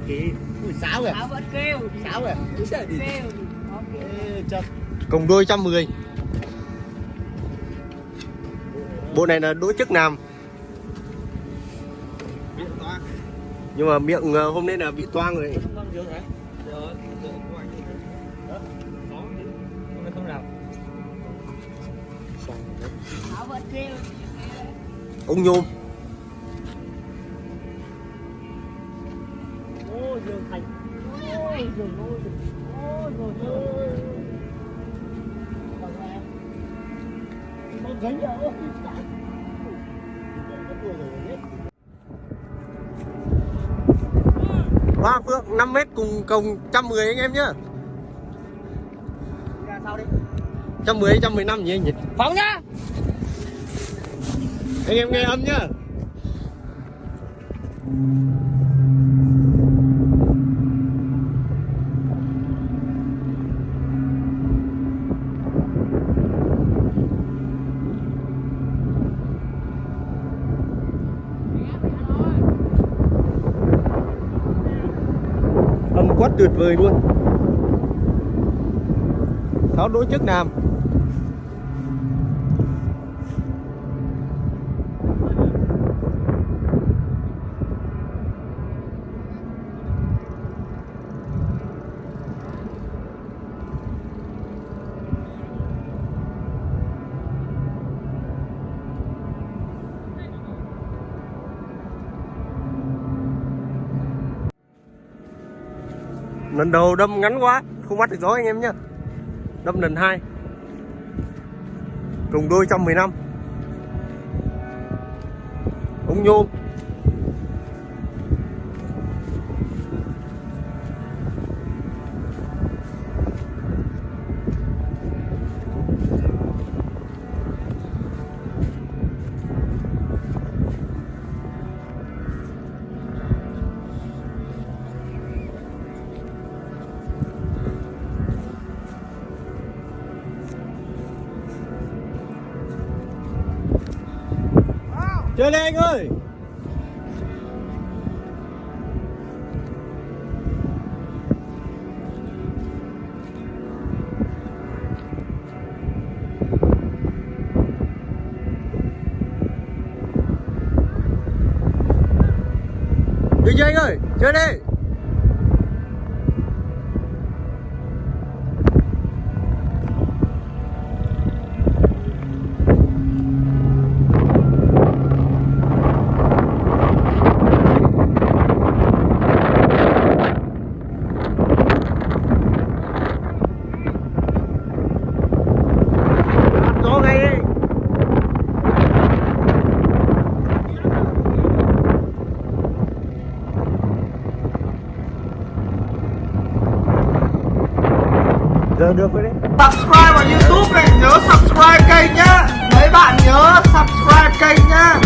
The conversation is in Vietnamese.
kì. Ui, Sáo kìa. Sáo vẫn kêu. Sáo kìa. Kêu. Chật. Cùng đuôi 110. Bộ này là Đỗ Chức làm. Nhưng mà miệng hôm nay là bị toang rồi. Sáo vẫn kêu. Ông nhôm. Ôi giời thành. Ôi giời ôi. Ôi giời ơi. Con gánh rồi. Hoa Phượng 5m cùng cồng 110 anh em nhá. Ra sau đi. 110, 115 gì anh nhỉ? Phóng nhá. Anh em nghe âm nhá. Âm quát tuyệt vời luôn. Sáo Đỗ Chức làm. Lần đầu đâm ngắn quá, không bắt được gió anh em nhé. Đâm lần 2. Cùng đôi 115. Ống nhôm. Chơi lên anh ơi. Đi chơi anh ơi, chơi đi. Giờ được rồi đấy. Subscribe vào YouTube này, nhớ subscribe kênh nhá. Mấy bạn nhớ subscribe kênh nhá.